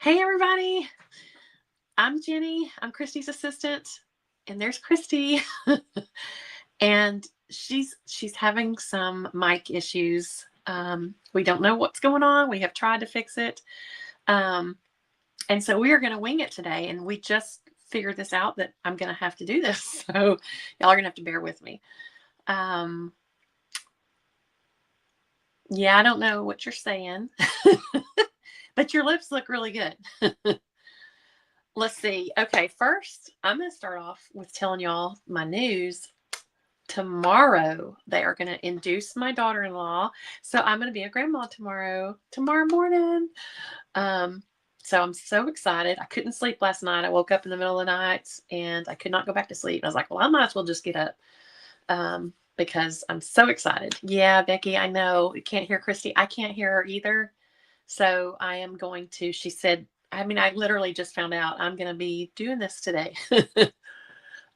Hey everybody, I'm Jenny. I'm Christy's assistant, and there's Christy. And she's having some mic issues. We don't know what's going on. We have tried to fix it. Um, and so we are going to wing it today, and we just figured this out that I'm going to have to do this. So y'all are going to have to bear with me. Yeah, I don't know what you're saying, but your lips look really good. Let's see. Okay, first, I'm going to start off with telling y'all my news. Tomorrow, they are going to induce my daughter-in-law. So I'm going to be a grandma tomorrow morning. So I'm so excited. I couldn't sleep last night. I woke up in the middle of the night and I could not go back to sleep. I was like, well, I might as well just get up because I'm so excited. Yeah, Becky, I know. You can't hear Christy. I can't hear her either. So I am going to, she said, I literally just found out I'm going to be doing this today.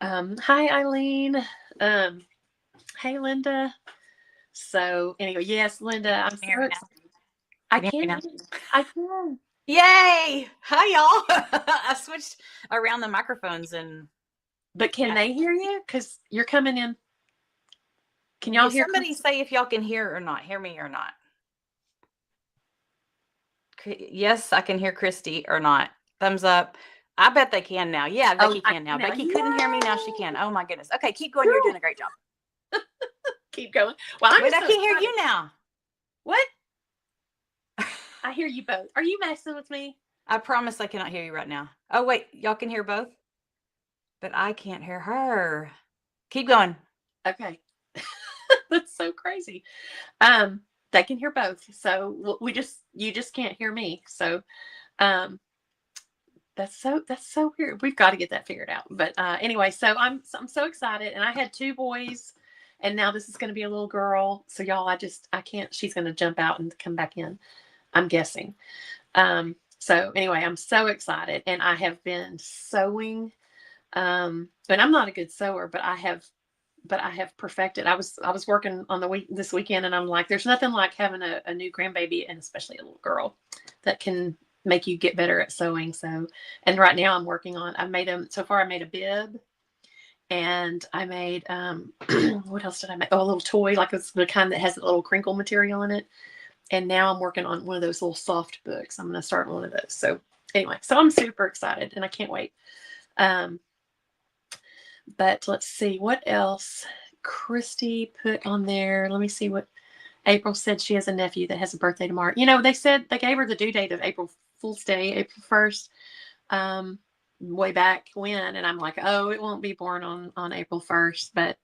Hi, Eileen. Hey, Linda. So anyway, yes, Linda, I'm so excited. I can. I can. Yay! Hi, y'all. I switched around the microphones But can they hear you? Because you're coming in. Can y'all hear? Somebody say if y'all can hear me or not. Yes, I can hear Christy or not. Thumbs up. I bet they can now. Yeah, Becky can now. Becky couldn't hear me. Now she can. Oh, my goodness. Okay, keep going. You're doing a great job. Keep going. Well, I can't hear you now. What? I hear you both. Are you messing with me? I promise I cannot hear you right now. Oh, wait. Y'all can hear both? But I can't hear her. Keep going. Okay. That's so crazy. They can hear both. So you just can't hear me. So, that's so weird. We've got to get that figured out. But anyway, so I'm so excited, and I had two boys, and now this is going to be a little girl. So y'all, I can't. She's going to jump out and come back in, I'm guessing. So anyway, I'm so excited, and I have been sewing. And I'm not a good sewer, but I have perfected. I was working on this weekend, and I'm like, there's nothing like having a new grandbaby, and especially a little girl, that can make you get better at sewing. So, and right now I'm working on, I made a bib, and I made, what else did I make? Oh, a little toy, like it's the kind that has a little crinkle material in it. And now I'm working on one of those little soft books. I'm going to start one of those. So anyway, so I'm super excited, and I can't wait. But let's see what else Christy put on there. Let me see what April said. She has a nephew that has a birthday tomorrow. You know, they said they gave her the due date of April Fool's Day, April 1st, way back when. And I'm like, oh, it won't be born on April 1st, but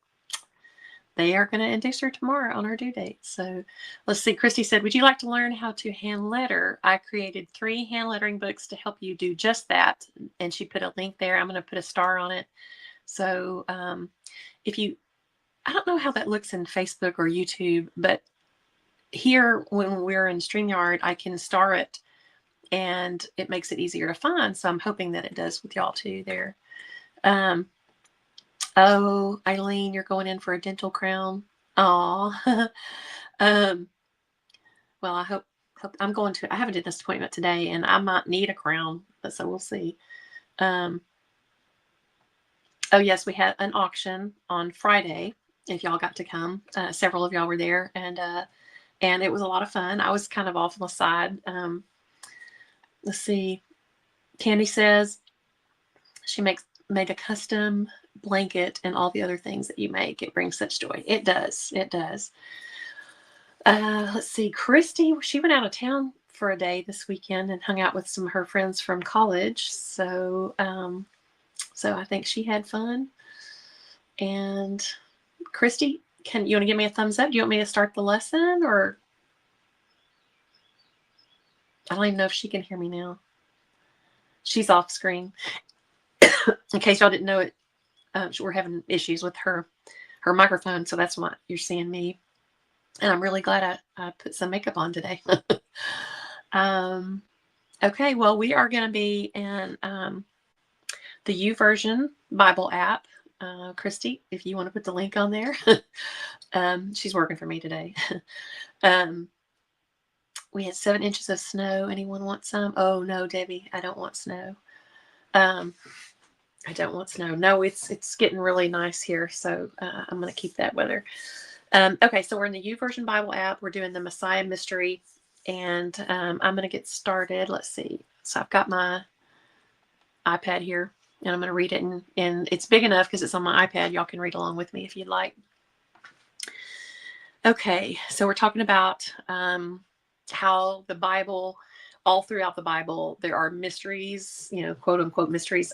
they are going to induce her tomorrow on her due date. So let's see. Christy said, would you like to learn how to hand letter? I created 3 hand lettering books to help you do just that. And she put a link there. I'm going to put a star on it. So I don't know how that looks in Facebook or YouTube, but here when we're in StreamYard, I can star it, and it makes it easier to find. So I'm hoping that it does with y'all too there. Oh, Eileen, you're going in for a dental crown. Aw. Well, I hope I have a dentist appointment today, and I might need a crown, so we'll see. Oh, yes, we had an auction on Friday. If y'all got to come, several of y'all were there, and it was a lot of fun. I was kind of off on the side. Let's see. Candy says she made a custom blanket and all the other things that you make. It brings such joy. It does. It does. Let's see. Christy, she went out of town for a day this weekend and hung out with some of her friends from college. So I think she had fun. And Christy, you want to give me a thumbs up? Do you want me to start the lesson, or I don't even know if she can hear me now. She's off screen. In case y'all didn't know it, we're having issues with her microphone, so that's why you're seeing me. And I'm really glad I put some makeup on today. Okay, well, we are going to be in the YouVersion Bible App. Christy, if you want to put the link on there. She's working for me today. We had 7 inches of snow. Anyone want some? Oh, no, Debbie, I don't want snow. I don't want snow. No, it's getting really nice here, so I'm going to keep that weather. Okay, so we're in the YouVersion Bible app. We're doing the Messiah Mystery, and I'm going to get started. Let's see. So I've got my iPad here, and I'm going to read it, and it's big enough because it's on my iPad. Y'all can read along with me if you'd like. Okay, so we're talking about how the Bible, all throughout the Bible, there are mysteries, quote unquote mysteries.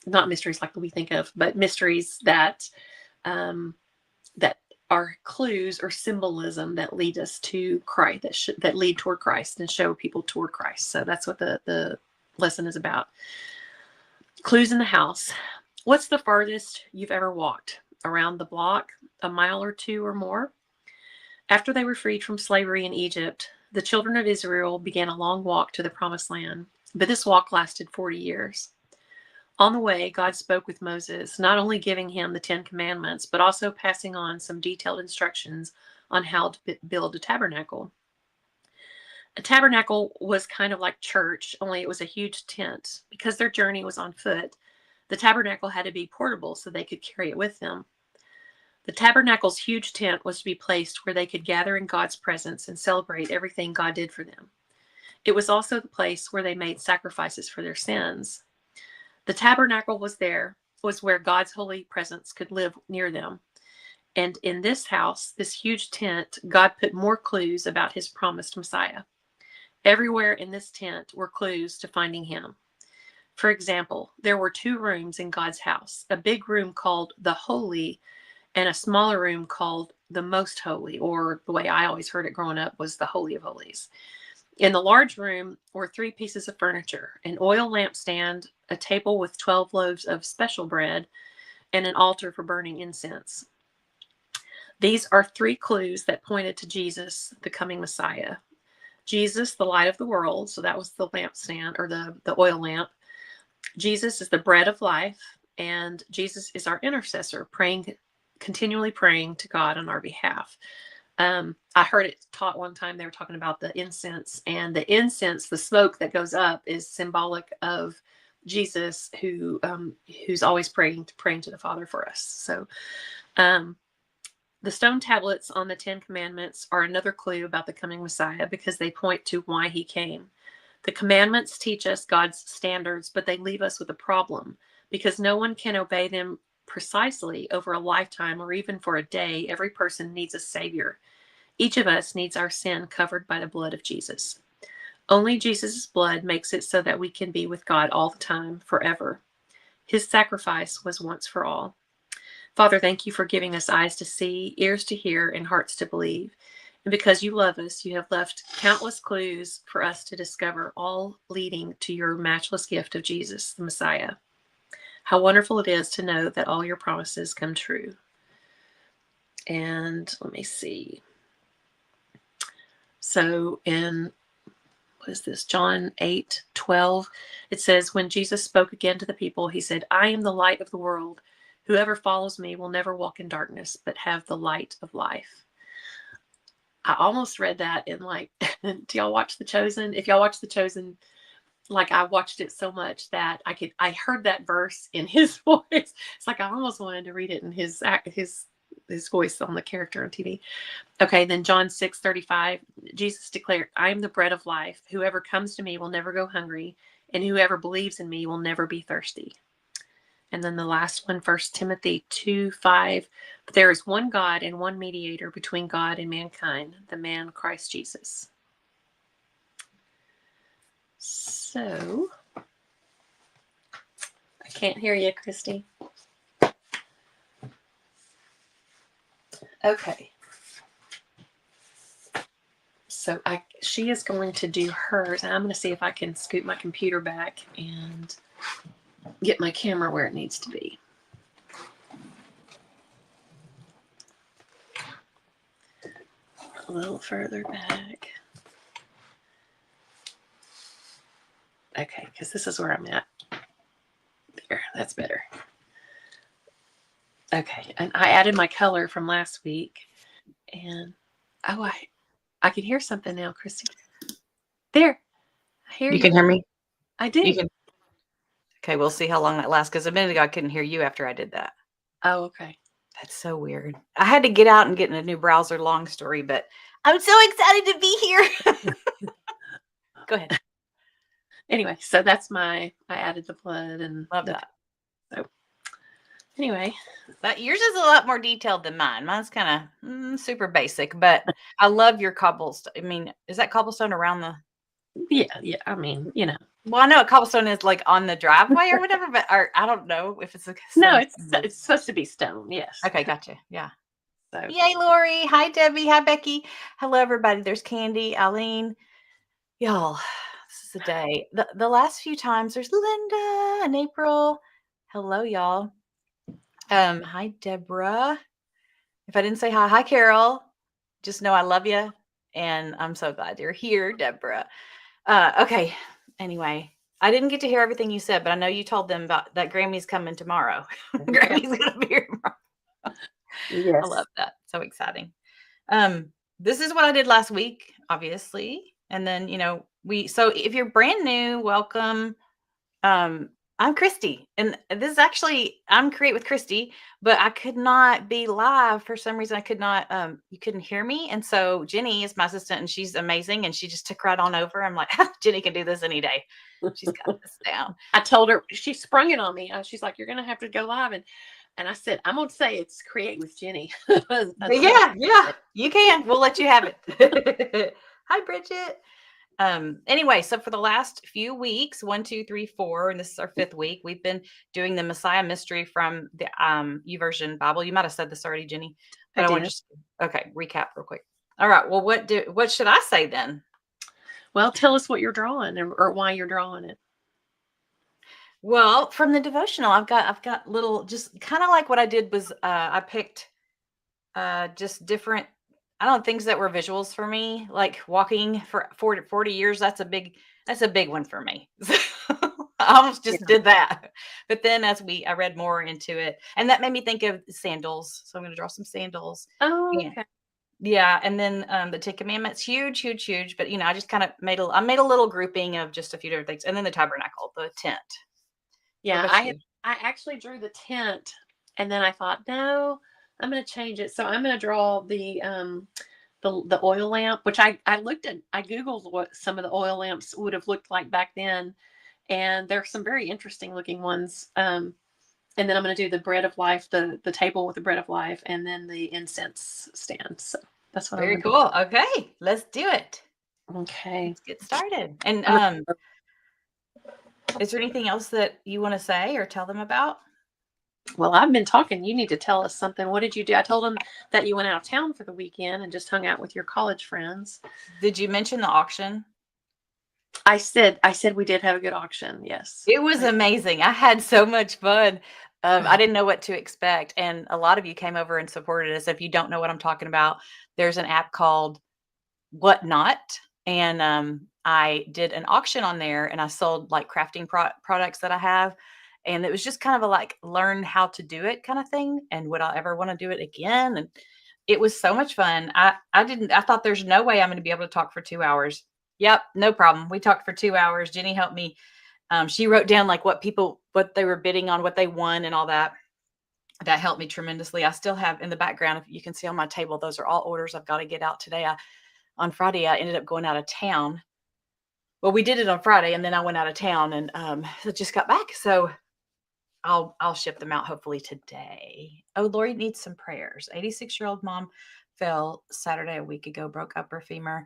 Not mysteries like we think of, but mysteries that that are clues or symbolism that lead us to Christ, that lead toward Christ and show people toward Christ. So that's what the lesson is about. Clues in the house. What's the farthest you've ever walked? Around the block, a mile or 2 or more? After they were freed from slavery in Egypt, the children of Israel began a long walk to the promised land, but this walk lasted 40 years. On the way, God spoke with Moses, not only giving him the 10 commandments, but also passing on some detailed instructions on how to build a tabernacle. A tabernacle was kind of like church, only it was a huge tent. Because their journey was on foot, the tabernacle had to be portable so they could carry it with them. The tabernacle's huge tent was to be placed where they could gather in God's presence and celebrate everything God did for them. It was also the place where they made sacrifices for their sins. The tabernacle was where God's holy presence could live near them. And in this house, this huge tent, God put more clues about his promised Messiah. Everywhere in this tent were clues to finding him. For example, there were 2 rooms in God's house, a big room called the Holy and a smaller room called the Most Holy, or the way I always heard it growing up was the Holy of Holies. In the large room were 3 pieces of furniture, an oil lampstand, a table with 12 loaves of special bread, and an altar for burning incense. These are 3 clues that pointed to Jesus, the coming Messiah. Jesus, the light of the world, so that was the lampstand or the oil lamp. Jesus is the bread of life, and Jesus is our intercessor, continually praying to God on our behalf. I heard it taught one time, they were talking about the incense, and the incense, the smoke that goes up, is symbolic of Jesus, who's always praying to the Father for us. So the stone tablets on the 10 commandments are another clue about the coming Messiah because they point to why he came. The commandments teach us God's standards, but they leave us with a problem because no one can obey them precisely over a lifetime or even for a day. Every person needs a savior. Each of us needs our sin covered by the blood of Jesus. Only Jesus' blood makes it so that we can be with God all the time, forever. His sacrifice was once for all. Father, thank you for giving us eyes to see, ears to hear, and hearts to believe. And because you love us, you have left countless clues for us to discover, all leading to your matchless gift of Jesus, the Messiah. How wonderful it is to know that all your promises come true. And let me see. So in, what is this, John 8:12, it says, when Jesus spoke again to the people, he said, I am the light of the world. Whoever follows me will never walk in darkness, but have the light of life. I almost read that in do y'all watch The Chosen? If y'all watch The Chosen, I watched it so much that I heard that verse in his voice. It's like I almost wanted to read it in his voice on the character on TV. Okay, then John 6:35, Jesus declared, I am the bread of life. Whoever comes to me will never go hungry, and whoever believes in me will never be thirsty. And then the last one, 1 Timothy 2:5, there is one God and one mediator between God and mankind, the man Christ Jesus. So, I can't hear you, Christy. Okay. So she is going to do hers, and I'm going to see if I can scoot my computer back and get my camera where it needs to be. A little further back. Okay, because this is where I'm at. There, that's better. Okay, and I added my color from last week, and I I can hear something now, Christy. There. I hear You you. can hear me? I do. You can. Okay, we'll see how long that lasts, because a minute ago I couldn't hear you after I did that. Oh, okay. That's so weird. I had to get out and get in a new browser, long story, but I'm so excited to be here. Go ahead. Anyway, so that's I added the blood and Love that. So anyway. But yours is a lot more detailed than mine. Mine's kind of super basic, but I love your cobblestone. I mean, is that cobblestone around the... Yeah. I mean, Well, I know a cobblestone is like on the driveway or whatever, but I don't know if it's a no, it's supposed to be stone. Yes. Okay, gotcha. Yeah. So. Yay, Lori. Hi, Debbie. Hi, Becky. Hello, everybody. There's Candy, Eileen. Y'all, this is a day. The last few times, there's Linda and April. Hello, y'all. Hi, Deborah. If I didn't say hi, hi, Carol. Just know I love you, and I'm so glad you're here, Deborah. Okay. Anyway, I didn't get to hear everything you said, but I know you told them about that Grammy's coming tomorrow. Grammy's gonna be here tomorrow. Yes. I love that. So exciting. This is what I did last week, obviously. And then, so if you're brand new, welcome. I'm Christy, and this is actually, I'm Create with Christy, but I could not be live for some reason. I could not, you couldn't hear me. And so Jenny is my assistant, and she's amazing. And she just took right on over. I'm like, Jenny can do this any day. She's got this down. I told her, she sprung it on me. She's like, you're going to have to go live. And I said, I'm going to say it's Create with Jenny. Yeah, you can. We'll let you have it. Hi, Bridget. Anyway, so for the last few weeks, 1, 2, 3, 4, and this is our 5th week, we've been doing the Messiah mystery from the YouVersion Bible. You might have said this already, Jenny, but I want to just recap real quick. All right. Well, what should I say then? Well, tell us what you're drawing or why you're drawing it. Well, from the devotional, I've got little, just kind of like what I did was I picked just different, things that were visuals for me, like walking for 40 years. That's a big one for me. I almost just did that. But then I read more into it, and that made me think of sandals. So I'm going to draw some sandals. Oh, okay. Yeah. And then the 10 Commandments, huge. But, I just kind of made a little grouping of just a few different things. And then the tabernacle, the tent. Yeah. I actually drew the tent, and then I thought, no, I'm going to change it. So I'm going to draw the oil lamp, which I Googled what some of the oil lamps would have looked like back then. And there's some very interesting looking ones. And then I'm going to do the bread of life, the table with the bread of life, and then the incense stand. So that's what very cool. Okay, let's do it. Okay, let's get started. And is there anything else that you want to say or tell them about? Well, I've been talking. You need to tell us something. What did you do? I told them that you went out of town for the weekend and just hung out with your college friends. Did you mention the auction? I said we did have a good auction. Yes. It was amazing. I had so much fun. I didn't know what to expect. And a lot of you came over and supported us. If you don't know what I'm talking about, there's an app called Whatnot. And I did an auction on there, and I sold like crafting products that I have. And it was just kind of a like learn how to do it kind of thing. And would I ever want to do it again? And it was so much fun. I thought there's no way I'm going to be able to talk for 2 hours. Yep, no problem. We talked for 2 hours. Jenny helped me. She wrote down like what they were bidding on, what they won, and all that. That helped me tremendously. I still have in the background, if you can see on my table, those are all orders I've got to get out today. On Friday, I ended up going out of town. Well, we did it on Friday, and then I went out of town, and I just got back. So I'll ship them out hopefully today. Oh, Lori needs some prayers. 86-year-old mom fell Saturday a week ago, broke upper femur,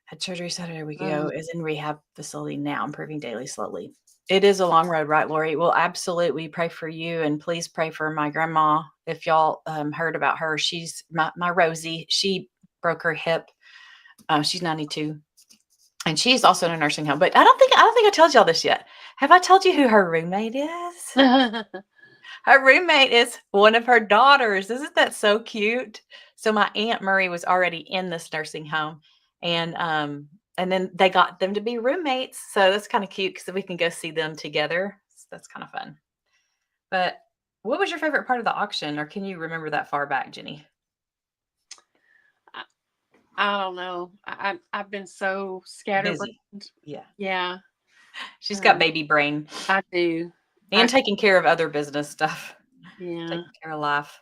had surgery Saturday a week ago, is in rehab facility now, improving daily slowly. It is a long road, right, Lori? Well, absolutely. Pray for you, and please pray for my grandma. If y'all heard about her, she's my Rosie. She broke her hip. She's 92, and she's also in a nursing home. But I don't think I told y'all this yet. Have I told you who her roommate is? Her roommate is one of her daughters. Isn't that so cute? So my Aunt Murray was already in this nursing home, and then they got them to be roommates. So that's kind of cute because we can go see them together. So that's kind of fun. But what was your favorite part of the auction, or can you remember that far back, Jenny? I don't know. I've been so scatterbrained. Busy. Yeah. Yeah, She's got um, baby brain I do. and taking care of other business stuff, Yeah. taking care of life.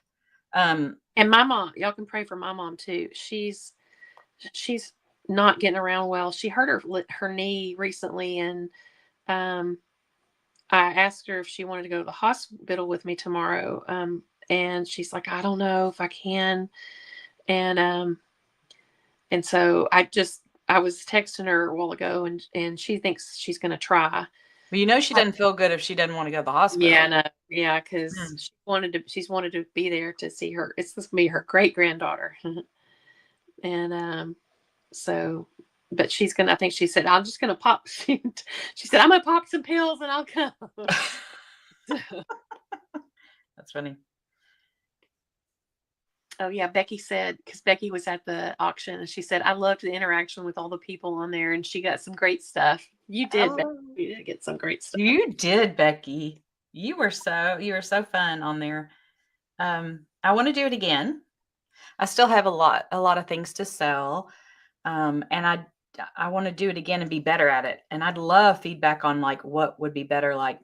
Um, And my mom, y'all can pray for my mom too. She's not getting around well. She hurt her knee recently, and um, I asked her if she wanted to go to the hospital with me tomorrow. And she's like, I don't know if I can. And so I was texting her a while ago, and she thinks she's going to try. well, she doesn't feel good if she doesn't want to go to the Yeah, hospital. no, yeah, because Mm. she's wanted to be there to see her. It's this gonna be her great granddaughter, and so, but she's gonna. I think she said, I'm just gonna pop. She said, I'm gonna pop some pills and I'll come. That's funny. Oh yeah, Becky said, because Becky was at the auction, and she said, I loved the interaction with all the people on there, and she got some great stuff. You did, Becky. Oh, You did get some great stuff. you did, Becky. You were so fun on there. I want to do it again. I still have a lot of things to sell. And I want to do it again and be better at it. And I'd love feedback on like what would be better. Like,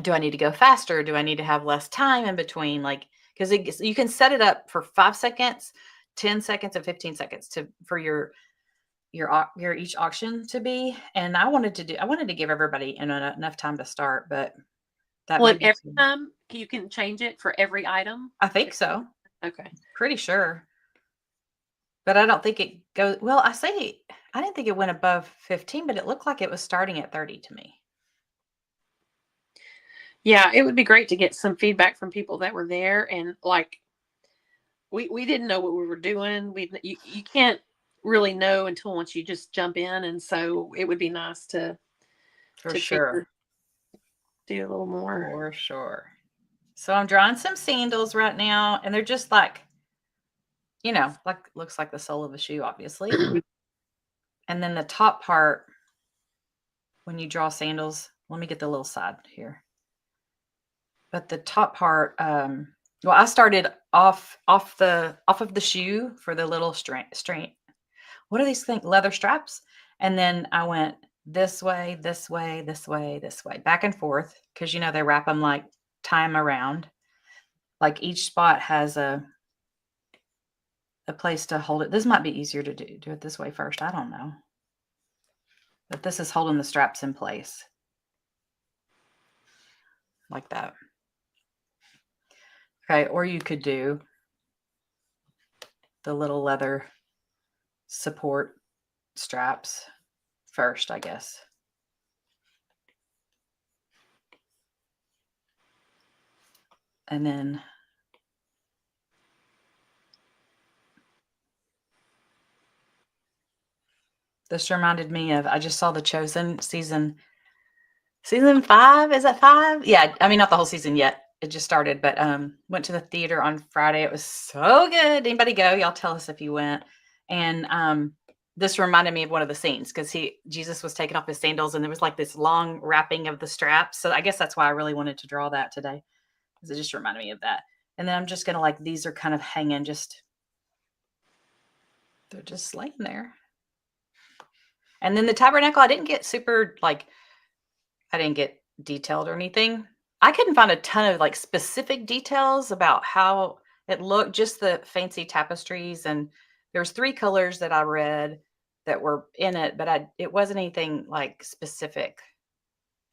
do I need to go faster? Do I need to have less time in between? Like, because you can set it up for 5 seconds, 10 seconds, and 15 seconds for your each auction to be. And I wanted to give everybody enough time to start, but that Well, may and be every time you can change it for every item. I think so. Okay. Pretty sure. But I don't think it goes well. I didn't think it went above 15, but it looked like it was starting at 30 to me. Yeah, it would be great to get some feedback from people that were there, and like we didn't know what we were doing. You can't really know until once you just jump in, and so it would be nice For to sure. do a little more. For sure. So I'm drawing some sandals right now, and they're just like, like looks like the sole of a shoe, obviously. And then the top part, when you draw sandals, let me get the little side here. But the top part, well, I started off of the shoe for the little straight. What are these things? Leather straps. And then I went this way, this way, this way, this way, back and forth. Cause they wrap them like tie them around. Like each spot has a place to hold it. This might be easier to do. Do it this way first. I don't know. But this is holding the straps in place. Like that. Okay. Or you could do the little leather support straps first, I guess. And then this reminded me of, I just saw The Chosen season 5. Is that 5? Yeah. I mean, not the whole season yet. It just started, but went to the theater on Friday. It was so good. Anybody go? Y'all tell us if you went. And this reminded me of one of the scenes because Jesus was taking off his sandals and there was like this long wrapping of the straps. So I guess that's why I really wanted to draw that today, because it just reminded me of that. And then I'm just going to these are kind of hanging, they're just laying there. And then the tabernacle, I didn't get super, I didn't get detailed or anything. I couldn't find a ton of specific details about how it looked, just the fancy tapestries. And there's 3 colors that I read that were in it, but it wasn't anything specific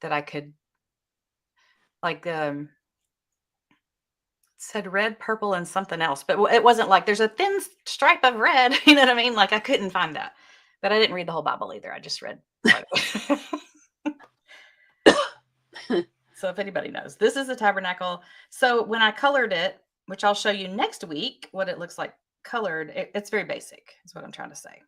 that I could said red, purple, and something else, but it wasn't there's a thin stripe of red. You know what I mean? I couldn't find that, but I didn't read the whole Bible either. I just read part of it. So if anybody knows, this is the tabernacle. So when I colored it, which I'll show you next week, what it looks like colored, it's very basic, is what I'm trying to say.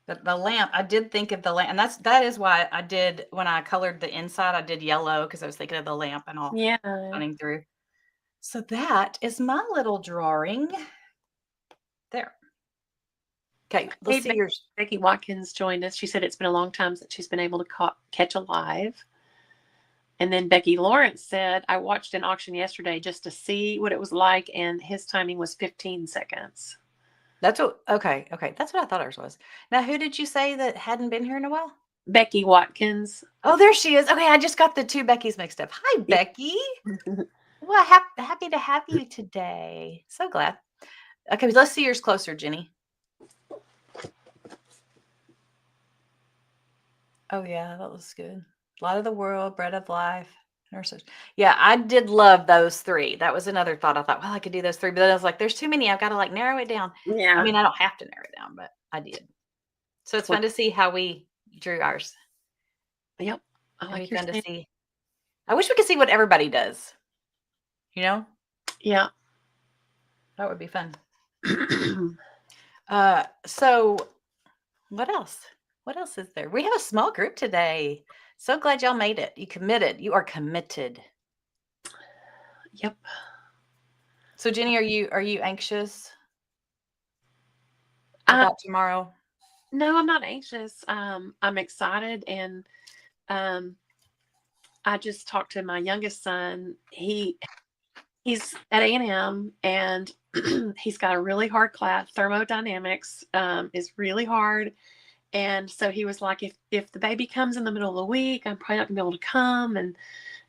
But the lamp, I did think of the lamp, and that is why I did, when I colored the inside, I did yellow because I was thinking of the lamp and all running through. So that is my little drawing there. Okay, let's see yours. Becky Watkins joined us. She said it's been a long time since she's been able to catch a live. And then Becky Lawrence said, I watched an auction yesterday just to see what it was like, and his timing was 15 seconds. That's what, okay. That's what I thought ours was. Now, who did you say that hadn't been here in a while? Becky Watkins. Oh, there she is. Okay, I just got the two Beckys mixed up. Hi, Yeah. Becky. Well, happy to have you today. So glad. Okay, let's see yours closer, Jenny. Oh, yeah, that looks good. Light of the world, bread of life, nurses. Yeah, I did love those three. That was another thought. I thought, well, I could do those three, but then I was like, there's too many. I've got to like narrow it down. I mean, I don't have to narrow it down, but I did. So it's fun to see how we drew ours. Yep. I like your fun to see. I wish we could see what everybody does. You know? Yeah. That would be fun. So what else? What else is there? We have a small group today. So glad y'all made it. You committed. You are committed. Yep. So Jenny, are you anxious about tomorrow? No, I'm not anxious. I'm excited, and I just talked to my youngest son. He's at A&M, and he's got a really hard class. Thermodynamics is really hard. And so he was like, if the baby comes in the middle of the week, I'm probably not gonna be able to come.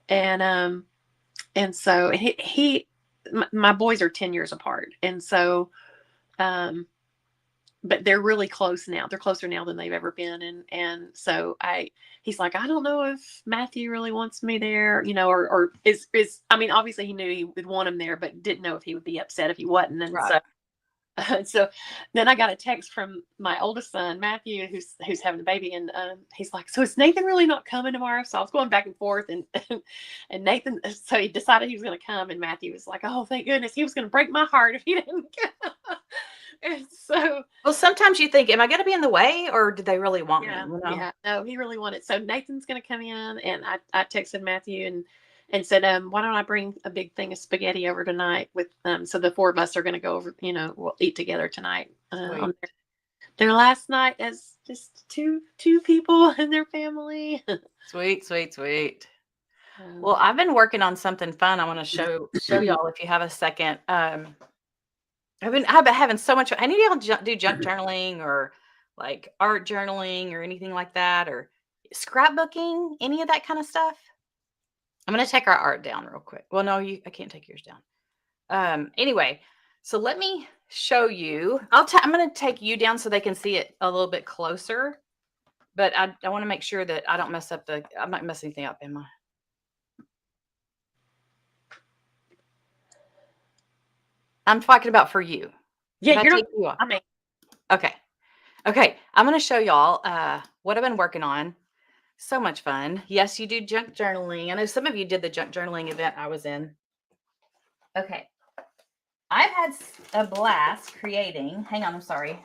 And so my boys are 10 years apart. And so, but they're really close now. They're closer now than they've ever been. And so he's like, I don't know if Matthew really wants me there, or I mean, obviously he knew he would want him there, but didn't know if he would be upset if he wasn't. And right. So then I got a text from my oldest son, Matthew, who's having a baby. And he's like, so is Nathan really not coming tomorrow? So I was going back and forth, and Nathan, so he decided he was going to come. And Matthew was like, oh, thank goodness. He was going to break my heart if he didn't come. And so, well, sometimes you think, am I going to be in the way, or do they really want me? Yeah, no, he really wanted. So Nathan's going to come in, and I texted Matthew and said, why don't I bring a big thing of spaghetti over tonight with so the four of us are going to go over, we'll eat together tonight on their last night as just two people and their family. Sweet. Well, I've been working on something fun. I want to show y'all if you have a second. I've been having so much. I need y'all to do junk journaling or like art journaling or anything like that, or scrapbooking, any of that kind of stuff. I'm going to take our art down real quick. Well, no, I can't take yours down. Anyway, so let me show you. I'm going to take you down so they can see it a little bit closer. But I want to make sure that I don't mess up I'm not messing anything up, am I? I'm talking about for you. Yeah, you're not. I mean, okay. I'm going to show y'all what I've been working on. So much fun. Yes, you do junk journaling. I know some of you did the junk journaling event I was in. Okay. I've had a blast creating. Hang on, I'm sorry.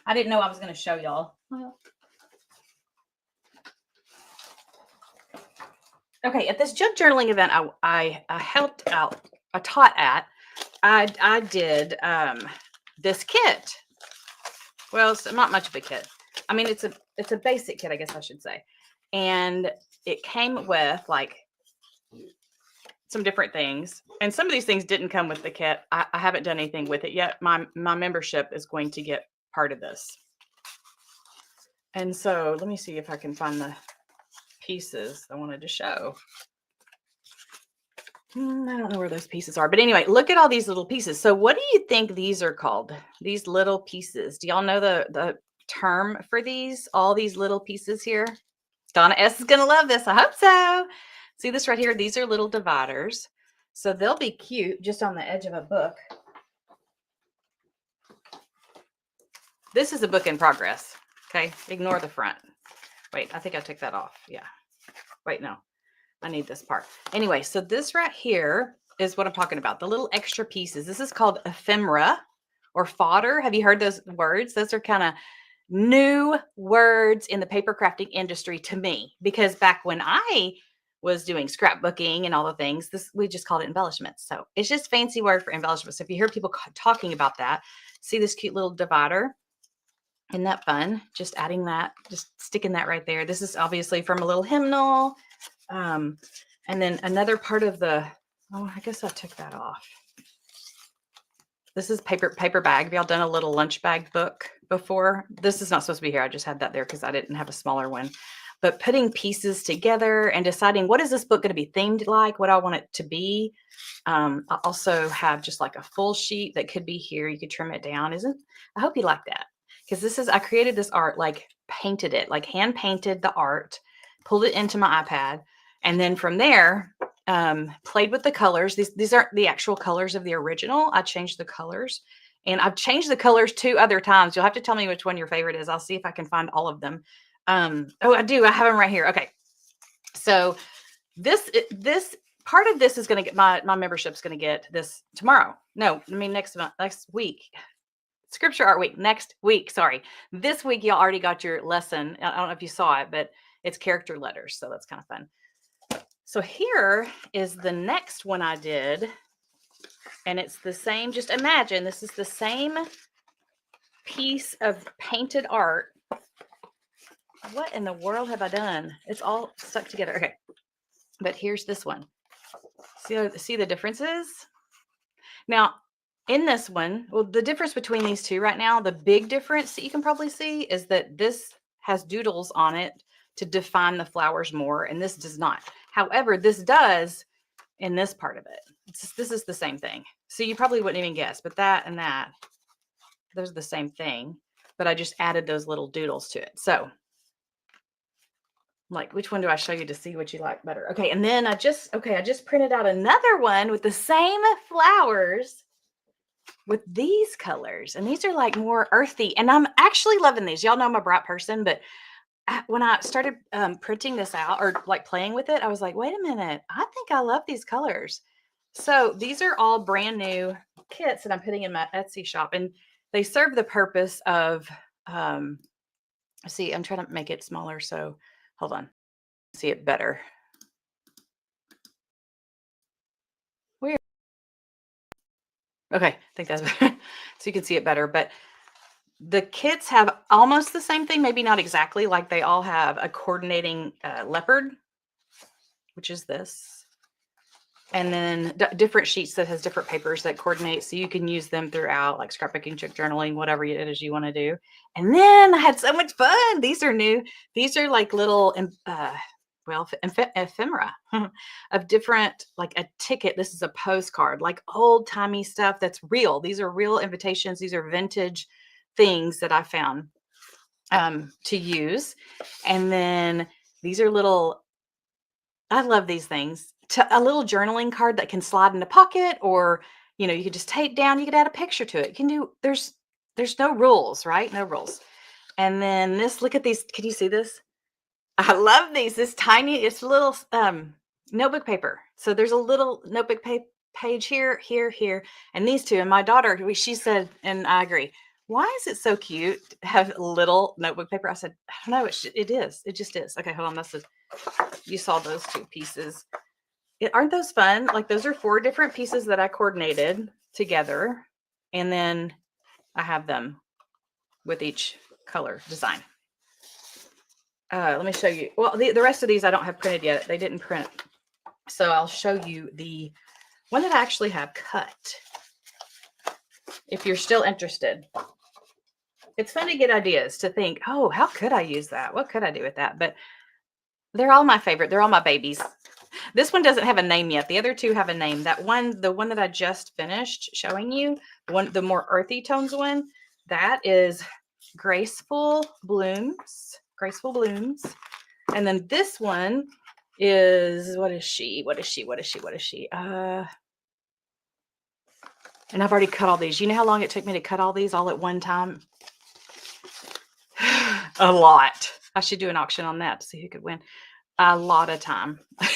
I didn't know I was going to show y'all. Okay, at this junk journaling event I helped out, I taught at, I did this kit. Well, it's not much of a kit. I mean, it's a basic kit, I guess I should say. And it came with like some different things. And some of these things didn't come with the kit. I haven't done anything with it yet. My membership is going to get part of this. And so let me see if I can find the pieces I wanted to show. I don't know where those pieces are, but anyway, look at all these little pieces. So what do you think these are called? These little pieces. Do y'all know the term for these? All these little pieces here? Donna S is going to love this. I hope so. See this right here? These are little dividers. So they'll be cute just on the edge of a book. This is a book in progress. Okay. Ignore the front. Wait, I think I took that off. Yeah. Wait, no. I need this part. Anyway, so this right here is what I'm talking about. The little extra pieces. This is called ephemera or fodder. Have you heard those words? Those are kind of new words in the paper crafting industry to me, because back when I was doing scrapbooking and all the things, we just called it embellishments. So it's just fancy word for embellishments. So if you hear people talking about that, see this cute little divider. Isn't that fun? Just adding that, just sticking that right there. This is obviously from a little hymnal. And then another part of the, oh, I guess I took that off. This is paper bag. Have y'all done a little lunch bag book before? This is not supposed to be here. I just had that there because I didn't have a smaller one. But putting pieces together and deciding what is this book going to be themed like, what I want it to be. I also have just like a full sheet that could be here. You could trim it down. I hope you like that. Because I created this art, like painted it, like hand painted the art, pulled it into my iPad. And then from there, played with the colors. These aren't the actual colors of the original. I changed the colors, and I've changed the colors 2 other times. You'll have to tell me which one your favorite is. I'll see if I can find all of them. Oh, I do. I have them right here. Okay. So this part of this is going to get my membership's going to get this tomorrow. No, I mean next week. Scripture Art Week next week. Sorry. This week y'all already got your lesson. I don't know if you saw it, but it's character letters, so that's kind of fun. So here is the next one I did, and it's the same. Just imagine this is the same piece of painted art. What in the world have I done? It's all stuck together. Okay, but here's this one. See the differences? Now, in this one, well, the difference between these two right now, the big difference that you can probably see is that this has doodles on it to define the flowers more, and this does not. However, this does in this part of it. This is the same thing. So you probably wouldn't even guess, but that and that, those are the same thing, but I just added those little doodles to it. So like, which one do I show you to see what you like better? Okay, and then I just printed out another one with the same flowers with these colors, and these are like more earthy, and I'm actually loving these. Y'all know I'm a bright person, but when I started printing this out or like playing with it, I was like, wait a minute, I think I love these colors. So these are all brand new kits that I'm putting in my Etsy shop, and they serve the purpose of, see, I'm trying to make it smaller. So hold on, see it better. Weird. Okay, I think that's better. So you can see it better, but the kits have almost the same thing, maybe not exactly. Like they all have a coordinating leopard, which is this, and then different sheets that has different papers that coordinate, so you can use them throughout, like scrapbooking, journaling, whatever it is you want to do. And then I had so much fun. These are new. These are like little ephemera of different, like a ticket. This is a postcard, like old timey stuff that's real. These are real invitations. These are vintage things that I found to use. And then these are little, I love these things. A little journaling card that can slide in the pocket, or you could just tape down. You could add a picture to it. You can do. There's no rules, right? No rules. And then this. Look at these. Can you see this? I love these. This tiny. It's a little notebook paper. So there's a little notebook page here, and these two. And my daughter, she said, and I agree. Why is it so cute to have little notebook paper? I said, I don't know. It is. It just is. Okay, hold on. You saw those 2 pieces. Aren't those fun? Like those are 4 different pieces that I coordinated together. And then I have them with each color design. Let me show you. Well, the rest of these I don't have printed yet. They didn't print. So I'll show you the one that I actually have cut, if you're still interested. It's fun to get ideas, to think, oh, how could I use that? What could I do with that? But they're all my favorite. They're all my babies. This one doesn't have a name yet. The other 2 have a name. The one that I just finished showing you, the more earthy tones one, that is Graceful Blooms. And then this one is, what is she? And I've already cut all these. You know how long it took me to cut all these all at one time? A lot. I should do an auction on that to see who could win. A lot of time. I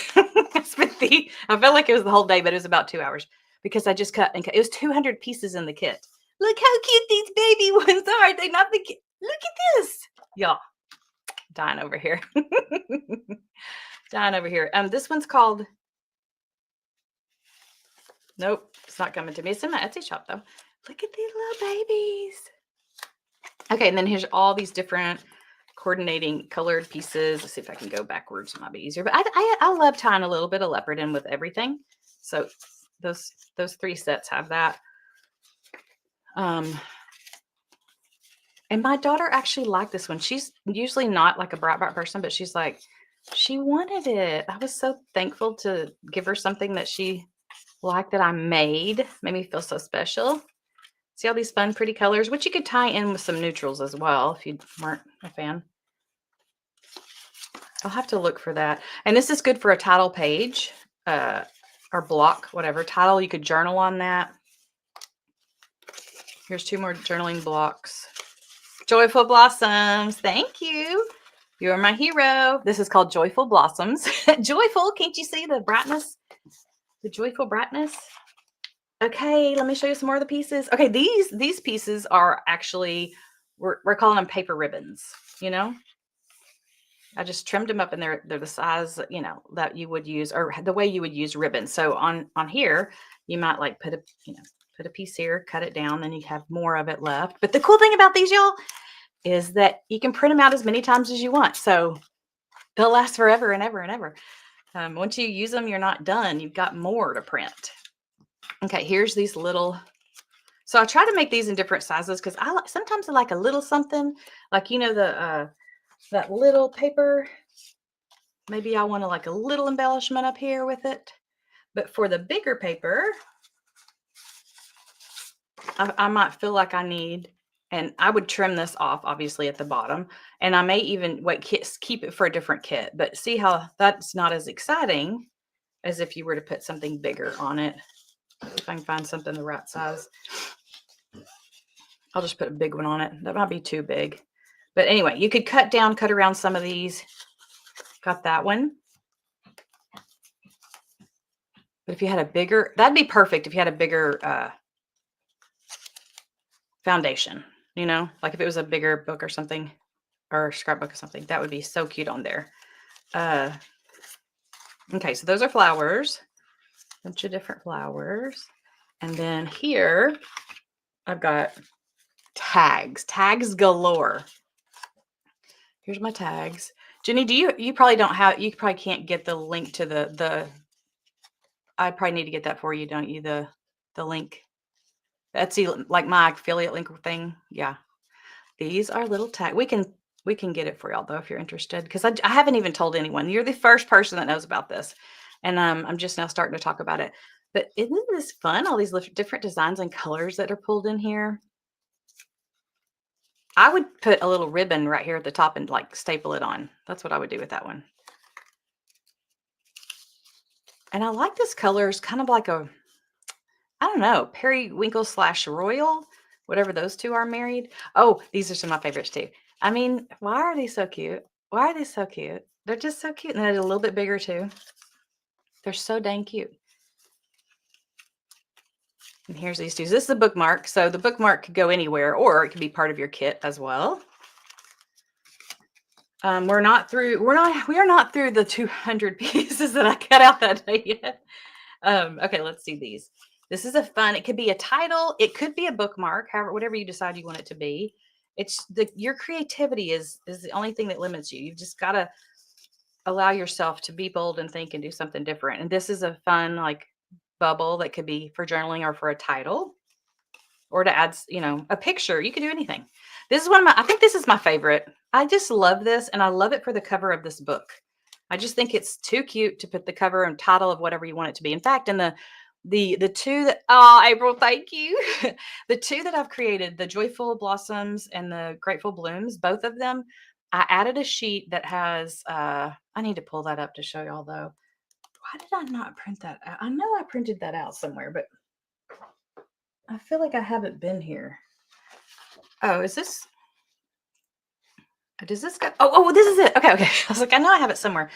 felt like it was the whole day, but it was about 2 hours because I just cut and cut. It was 200 pieces in the kit. Look how cute these baby ones are. They're not the kid. Look at this. Y'all, dying over here. This one's called, nope, it's not coming to me. It's in my Etsy shop though. Look at these little babies. Okay, and then here's all these different coordinating colored pieces. Let's see if I can go backwards. It might be easier. But I love tying a little bit of leopard in with everything. So those 3 sets have that. And my daughter actually liked this one. She's usually not like a bright person, but she's like, she wanted it. I was so thankful to give her something that she liked that I made. Made me feel so special. See all these fun, pretty colors, which you could tie in with some neutrals as well if you weren't a fan. I'll have to look for that. And this is good for a title page or block, whatever. Title, you could journal on that. Here's 2 more journaling blocks. Joyful Blossoms. Thank you. You're my hero. This is called Joyful Blossoms. Joyful. Can't you see the brightness? The joyful brightness. Okay, let me show you some more of the pieces. Okay, these pieces are actually, we're calling them paper ribbons, you know? I just trimmed them up and they're the size, you know, that you would use, or the way you would use ribbons. So on here, you might like put a piece here, cut it down, then you have more of it left. But the cool thing about these, y'all, is that you can print them out as many times as you want. So they'll last forever and ever and ever. Once you use them, you're not done. You've got more to print. Okay, here's these little. So I try to make these in different sizes because sometimes I like a little something, like, you know, that little paper. Maybe I want to like a little embellishment up here with it. But for the bigger paper, I might feel like I need, and I would trim this off obviously at the bottom, and I may even keep it for a different kit. But see how that's not as exciting as if you were to put something bigger on it. If I can find something the right size, I'll just put a big one on it. That might be too big. But anyway, you could cut around some of these. Got that one. But if you had a bigger, that'd be perfect if you had a bigger foundation, you know, like if it was a bigger book or something, or scrapbook or something, that would be so cute on there. Okay, so those are flowers, a bunch of different flowers. And then here I've got tags galore. Here's my tags. Jenny, you probably don't have, you probably can't get the link to the I probably need to get that for you, don't you? The link. Etsy, like my affiliate link thing. Yeah. These are little tag. We can get it for y'all though, if you're interested, because I haven't even told anyone. You're the first person that knows about this. And I'm just now starting to talk about it. But isn't this fun? All these different designs and colors that are pulled in here. I would put a little ribbon right here at the top and like staple it on. That's what I would do with that one. And I like this color. It's kind of like a, I don't know, periwinkle / royal, whatever those two are married. Oh, these are some of my favorites too. I mean, why are they so cute? Why are they so cute? They're just so cute. And they're a little bit bigger too. They're so dang cute. And here's these two. This is a bookmark. So the bookmark could go anywhere, or it could be part of your kit as well. We are not through the 200 pieces that I cut out that day yet. Okay, let's see these. This is a fun, it could be a title, it could be a bookmark, however, whatever you decide you want it to be. It's your creativity is the only thing that limits you. You've just got to allow yourself to be bold and think and do something different. And this is a fun like bubble that could be for journaling or for a title, or to add, you know, a picture. You can do anything. This is I think this is my favorite. I just love this, and I love it for the cover of this book. I just think it's too cute to put the cover and title of whatever you want it to be. In fact, in the two that, oh, April, thank you. The two that I've created, the Joyful Blossoms and the Grateful Blooms, both of them, I added a sheet that has, I need to pull that up to show y'all though. Why did I not print that out? I know I printed that out somewhere, but I feel like I haven't been here. Oh, is this? Does this go? Oh, this is it. Okay. I was like, I know I have it somewhere.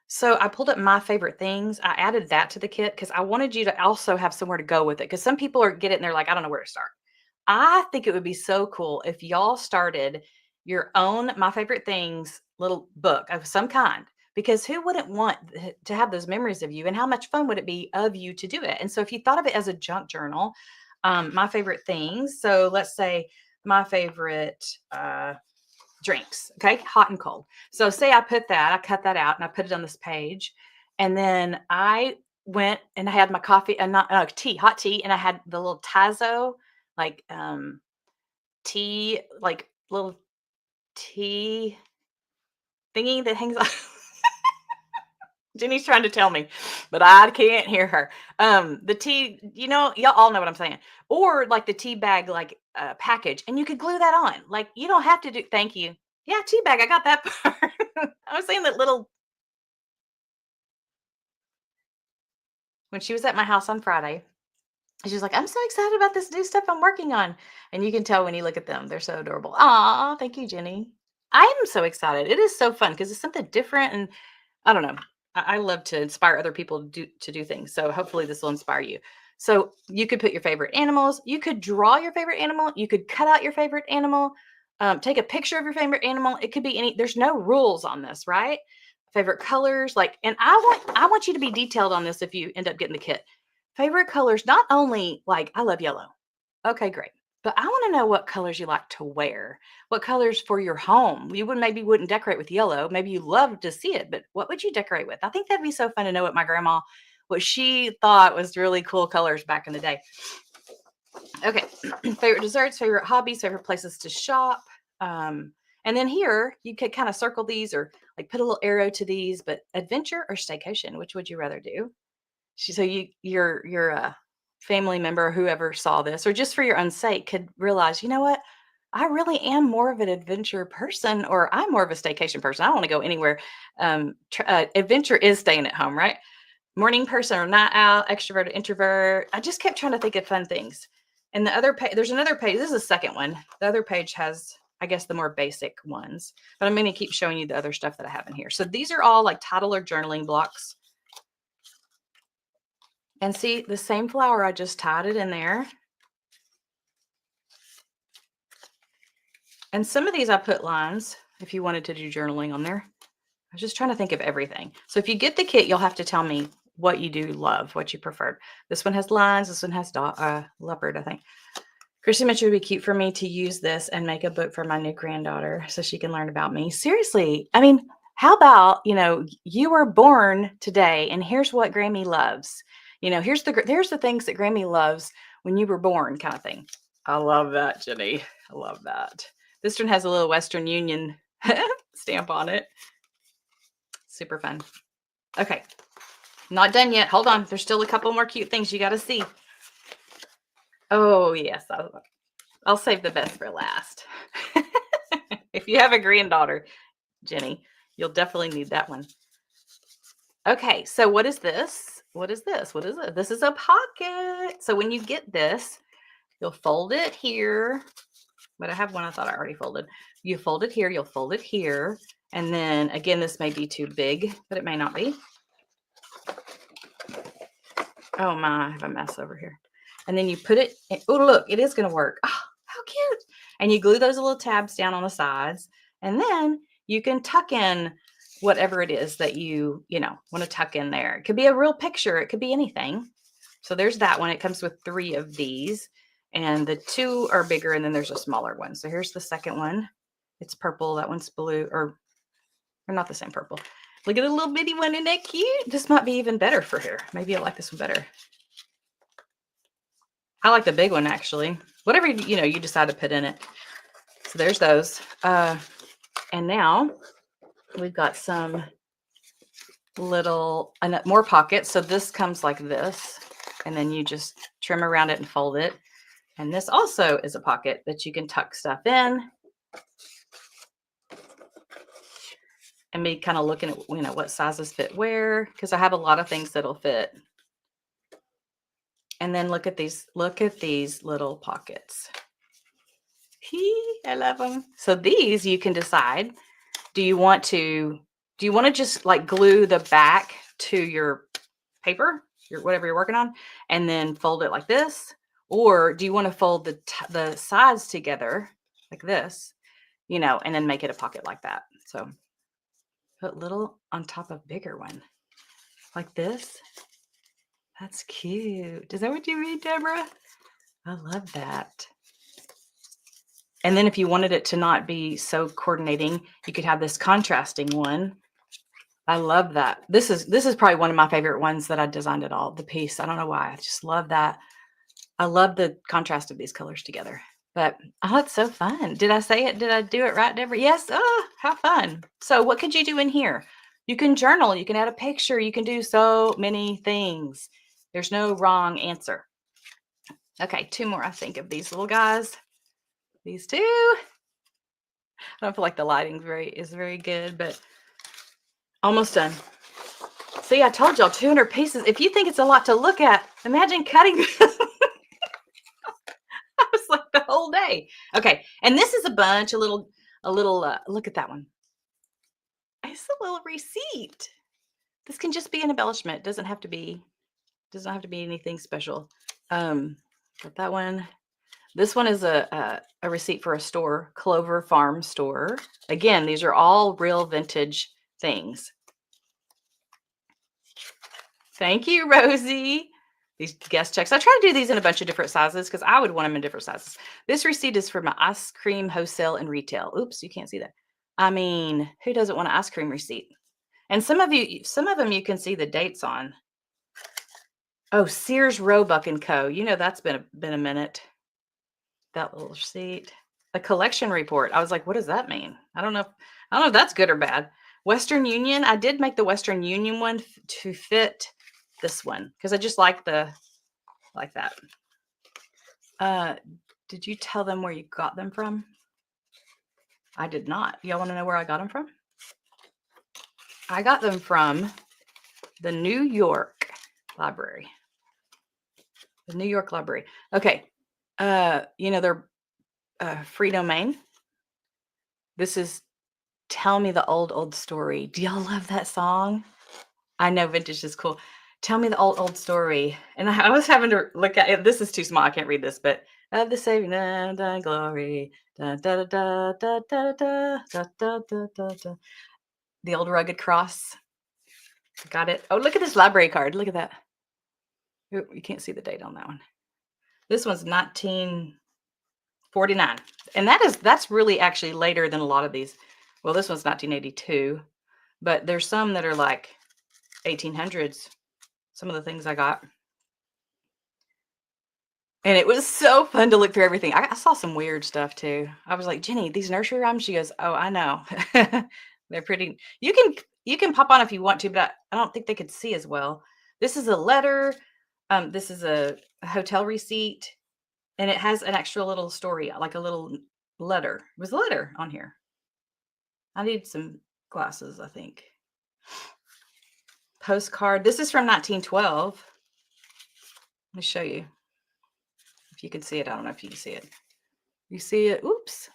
So I pulled up my favorite things. I added that to the kit because I wanted you to also have somewhere to go with it. Because some people get it and they're like, I don't know where to start. I think it would be so cool if y'all started your own My Favorite Things little book of some kind. Because who wouldn't want to have those memories of you, and how much fun would it be of you to do it? And so if you thought of it as a junk journal, My Favorite Things. So let's say my favorite drinks. Okay. Hot and cold. So say I cut that out and I put it on this page. And then I went and I had my coffee and not tea, hot tea. And I had the little Tazo, like, tea, like little tea thingy that hangs off. Jenny's trying to tell me, but I can't hear her. The tea, y'all all know what I'm saying. Or like the tea bag, like package, and you could glue that on. Like you don't have to do. Thank you. Yeah, tea bag. I got that part. I was saying that little. When she was at my house on Friday, she's like, "I'm so excited about this new stuff I'm working on," and you can tell when you look at them, they're so adorable. Aw, thank you, Jenny. I am so excited. It is so fun because it's something different and I don't know. I love to inspire other people to do things. So hopefully this will inspire you. So you could put your favorite animals. You could draw your favorite animal. You could cut out your favorite animal. Take a picture of your favorite animal. It could be any. There's no rules on this, right? Favorite colors, like, and I want you to be detailed on this if you end up getting the kit. Favorite colors, not only like I love yellow. Okay, great. But I want to know what colors you like to wear. What colors for your home? You maybe wouldn't decorate with yellow. Maybe you love to see it, but what would you decorate with? I think that'd be so fun to know what she thought was really cool colors back in the day. Okay, favorite desserts, favorite hobbies, favorite places to shop. And then here you could kind of circle these or like put a little arrow to these, but adventure or staycation, which would you rather do? So your family member, whoever saw this, or just for your own sake, could realize, you know what? I really am more of an adventure person, or I'm more of a staycation person. I don't want to go anywhere. Adventure is staying at home, right? Morning person or night owl, extrovert or introvert. I just kept trying to think of fun things. And the other page, there's another page. This is the second one. The other page has, I guess, the more basic ones. But I'm going to keep showing you the other stuff that I have in here. So these are all like title or journaling blocks. And see the same flower, I just tied it in there. And some of these I put lines if you wanted to do journaling on there. I was just trying to think of everything. So if you get the kit, you'll have to tell me what you do love, what you preferred. This one has lines. This one has leopard, I think. Christy mentioned it would be cute for me to use this and make a book for my new granddaughter so she can learn about me. Seriously. I mean, how about, you were born today and here's what Grammy loves. Here's the things that Grammy loves when you were born kind of thing. I love that, Jenny. I love that. This one has a little Western Union stamp on it. Super fun. Okay. Not done yet. Hold on. There's still a couple more cute things you got to see. Oh, yes. I'll save the best for last. If you have a granddaughter, Jenny, you'll definitely need that one. Okay. So what is this? What is this? What is it? This is a pocket. So when you get this, you'll fold it here. But I have one I thought I already folded. You fold it here. You'll fold it here. And then again, this may be too big, but it may not be. Oh my, I have a mess over here. And then you put it in, oh, look, it is going to work. Oh, how cute. And you glue those little tabs down on the sides. And then you can tuck in whatever it is that you want to tuck in there. It could be a real picture. It could be anything. So there's that one. It comes with 3 of these. And the 2 are bigger. And then there's a smaller one. So here's the second one. It's purple. That one's blue. Or not the same purple. Look at the little bitty one. Isn't that cute? This might be even better for her. Maybe I like this one better. I like the big one, actually. Whatever, you decide to put in it. So there's those. And now we've got some little, more pockets. So this comes like this. And then you just trim around it and fold it. And this also is a pocket that you can tuck stuff in. And be kind of looking at, what sizes fit where, because I have a lot of things that'll fit. And then look at these little pockets. I love them. So these you can decide, do you want to just like glue the back to your paper, whatever you're working on, and then fold it like this? Or do you want to fold the sides together like this, and then make it a pocket like that? So put little on top of bigger one like this. That's cute. Is that what you mean, Deborah? I love that. And then if you wanted it to not be so coordinating, you could have this contrasting one. I love that. This is probably one of my favorite ones that I designed at all, the piece. I don't know why. I just love that. I love the contrast of these colors together. But oh, it's so fun. Did I say it? Did I do it right, Deborah? Yes. Oh, how fun. So what could you do in here? You can journal. You can add a picture. You can do so many things. There's no wrong answer. Okay, 2 more, I think, of these little guys. These 2. I don't feel like the lighting is very good, but almost done. See, I told y'all 200 pieces. If you think it's a lot to look at, imagine cutting this. I was like the whole day. Okay, and this is a bunch, a little. Look at that one. It's a little receipt. This can just be an embellishment. It doesn't have to be anything special. Got that one. This one is a receipt for a store, Clover Farm Store. Again, these are all real vintage things. Thank you, Rosie. These guest checks. I try to do these in a bunch of different sizes because I would want them in different sizes. This receipt is for my ice cream wholesale and retail. Oops, you can't see that. I mean, who doesn't want an ice cream receipt? And some of them you can see the dates on. Oh, Sears Roebuck and Co. You know that's been a minute. That little receipt. A collection report. I was like, what does that mean? I don't know if that's good or bad. Western Union. I did make the Western Union one to fit this one because I just like that. Did you tell them where you got them from? I did not. Y'all want to know where I got them from? I got them from the New York Library. The New York Library. Okay. They're free domain. This is Tell Me the Old Story. Do y'all love that song? I know vintage is cool. Tell me the old story. And I was having to look at it. This is too small. I can't read this, but of the saving glory. Da, da, da, da, da, da, da, da, da, da, da. The Old Rugged Cross. Got it. Oh, look at this library card. Look at that. Ooh, you can't see the date on that one. This one's 1949. And that's really actually later than a lot of these. Well, this one's 1982, but there's some that are like 1800s. Some of the things I got. And it was so fun to look through everything. I saw some weird stuff too. I was like, Jenny, these nursery rhymes? She goes, oh, I know. They're pretty. You can pop on if you want to, but I don't think they could see as well. This is a letter. This is a hotel receipt. And it has an extra little story, like a little letter. It was a letter on here. I need some glasses, I think. Postcard. This is from 1912. Let me show you. If you can see it. I don't know if you can see it. You see it? Oops.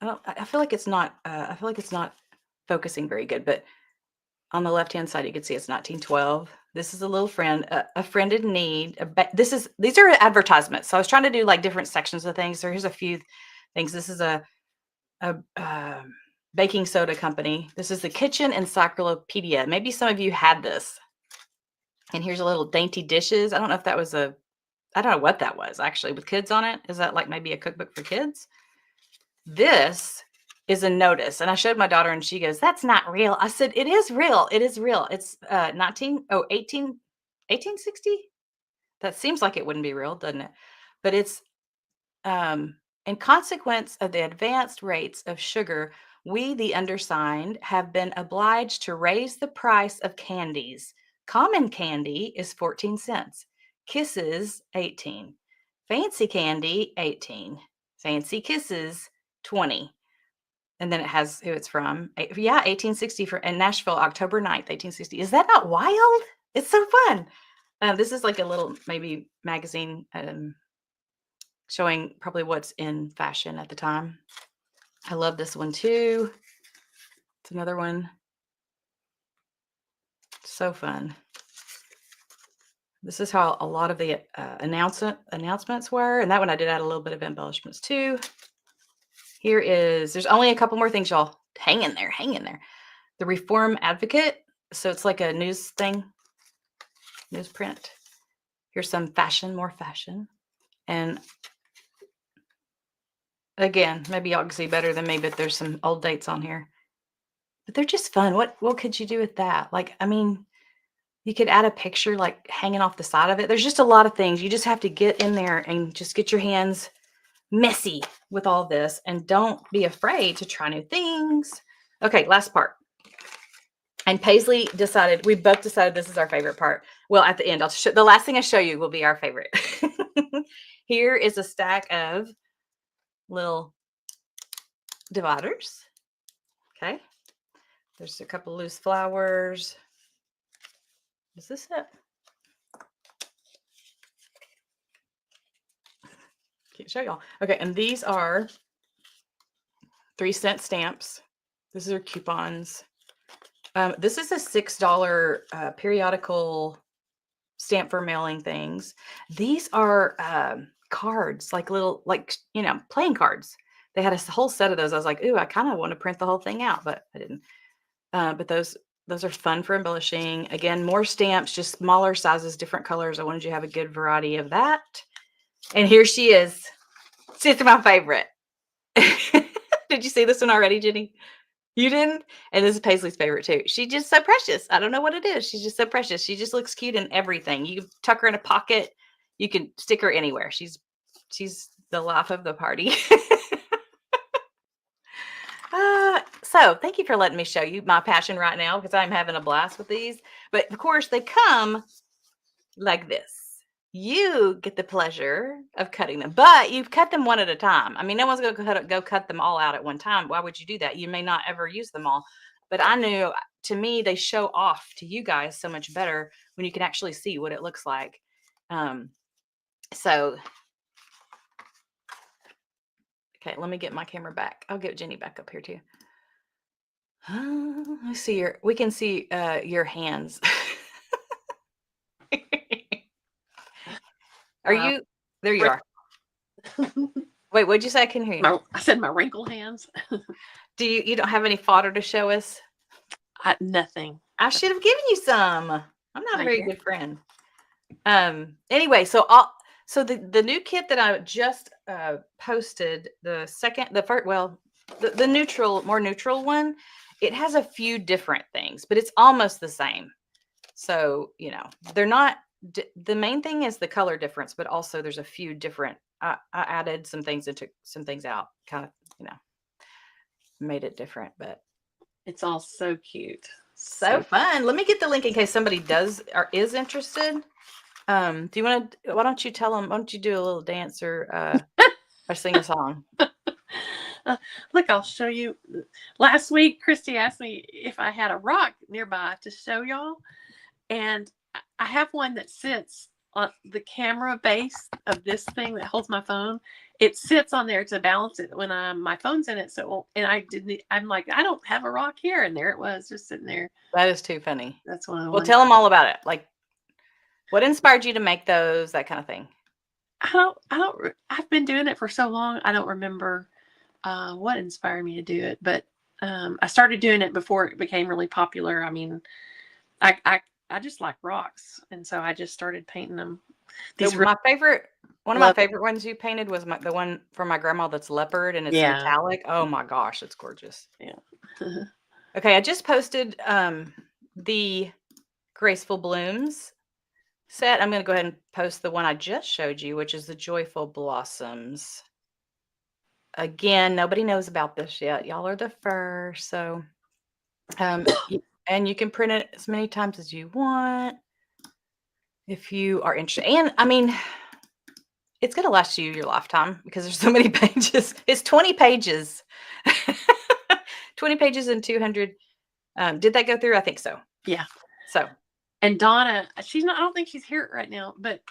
I feel like it's not focusing very good, but on the left-hand side, you can see it's 1912. This is a little friend, a friend in need. These are advertisements. So I was trying to do like different sections of things. So here's a few things. This is a baking soda company. This is the Kitchen Encyclopedia. Maybe some of you had this. And here's a little dainty dishes. I don't know if that was I don't know what that was actually with kids on it. Is that like maybe a cookbook for kids? This is a notice. And I showed my daughter and she goes, that's not real. I said, it is real. It is real. It's 1860. That seems like it wouldn't be real, doesn't it? But it's in consequence of the advanced rates of sugar, we, the undersigned, have been obliged to raise the price of candies. Common candy is 14 cents. Kisses, 18. Fancy candy, 18. Fancy kisses, 20. And then it has who it's from. 1860 in Nashville, October 9th, 1860. Is that not wild? It's so fun. This is like a little maybe magazine showing probably what's in fashion at the time. I love this one too. It's another one. So fun. This is how a lot of the announcements were. And that one I did add a little bit of embellishments too. There's only a couple more things, y'all. Hang in there. The Reform Advocate. So it's like a news thing, newsprint. Here's some fashion, more fashion. And Again, maybe y'all can see better than me, but there's some old dates on here. But they're just fun. What could you do with that? Like, I mean, you could add a picture like hanging off the side of it. There's just a lot of things. You just have to get in there and just get your hands messy with all this, and don't be afraid to try new things. Okay, last part. And Paisley we both decided this is our favorite part. Well, at the end, the last thing I show you will be our favorite. Here is a stack of little dividers. Okay. There's a couple loose flowers. Is this it? Can't show y'all. Okay, and these are 3-cent stamps. These are coupons. This is a $6 periodical stamp for mailing things. These are cards, like little, playing cards. They had a whole set of those. I was like, ooh, I kind of want to print the whole thing out, but I didn't. But those are fun for embellishing. Again, more stamps, just smaller sizes, different colors. I wanted you to have a good variety of that. And here she is. She's my favorite. Did you see this one already, Jenny? You didn't? And this is Paisley's favorite too. She's just so precious. I don't know what it is. She's just so precious. She just looks cute in everything. You tuck her in a pocket. You can stick her anywhere. She's the life of the party. So thank you for letting me show you my passion right now, because I'm having a blast with these. But of course, they come like this. You get the pleasure of cutting them, but you've cut them one at a time. I mean, no one's going to go cut them all out at one time. Why would you do that? You may not ever use them all. But I knew, to me, they show off to you guys so much better when you can actually see what it looks like. So, okay, let me get my camera back. I'll get Jenny back up here too. Let's see we can see your hands. Are you, there you are. Wait, what'd you say? I couldn't hear you. I said my wrinkled hands. Do you don't have any fodder to show us? Nothing. I should have given you some. I'm not a very good friend. Anyway, so the new kit that I just posted, the more neutral one, it has a few different things, but it's almost the same. So, they're not, the main thing is the color difference, but also there's a few different, I added some things and took some things out, kind of, made it different, but it's all so cute. So fun. Let me get the link in case somebody does or is interested. Do you want to, why don't you tell them, why don't you do a little dance or sing a song? Look, I'll show you. Last week, Christy asked me if I had a rock nearby to show y'all. And I have one that sits on the camera base of this thing that holds my phone. It sits on there to balance it when my phone's in it. So, and I'm like, I don't have a rock here. And there it was, just sitting there. That is too funny. That's one of the Well, tell them all about it. Like, what inspired you to make those, that kind of thing? I've been doing it for so long. I don't remember what inspired me to do it, but I started doing it before it became really popular. I mean, I just like rocks, and so I just started painting them. One of my favorite ones you painted was the one for my grandma that's leopard, and it's metallic. Oh my gosh, it's gorgeous. Yeah. Okay, I just posted the Graceful Blooms set. I'm going to go ahead and post the one I just showed you, which is the Joyful Blossoms. Again, nobody knows about this yet. Y'all are the first, so and you can print it as many times as you want if you are interested. And I mean, it's going to last you your lifetime because there's so many pages. It's 20 pages. 20 pages and 200. Did that go through? I think so. Yeah. So. And Donna, I don't think she's here right now, but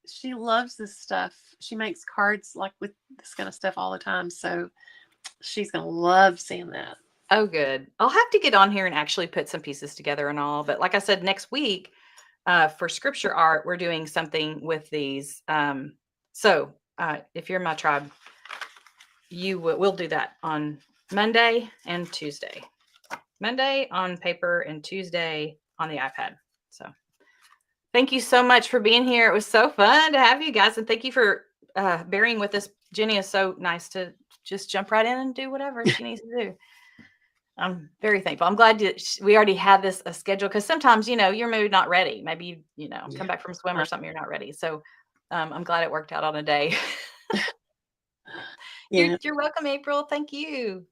she loves this stuff. She makes cards like with this kind of stuff all the time. So she's going to love seeing that. Oh, good. I'll have to get on here and actually put some pieces together and all. But like I said, next week for scripture art, we're doing something with these. So if you're in my tribe, we'll do that on Monday and Tuesday. Monday on paper and Tuesday on the iPad. So thank you so much for being here. It was so fun to have you guys. And thank you for bearing with us. Jenny is so nice to just jump right in and do whatever she needs to do. I'm very thankful. I'm glad we already had this a schedule, because sometimes, you're maybe not ready. Maybe, come back from swim or something, you're not ready. So I'm glad it worked out on a day. Yeah. You're welcome, April. Thank you.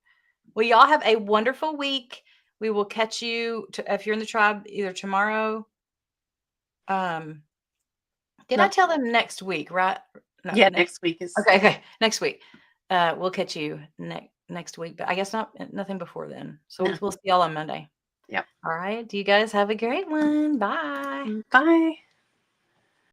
Well, y'all have a wonderful week. We will catch you if you're in the tribe either tomorrow. Did I tell them next week, right? No, Yeah, next week is okay. Next week. We'll catch you next week, but I guess nothing before then. So No. we'll see y'all on Monday. Yep. All right. Do you guys have a great one? Bye. Bye.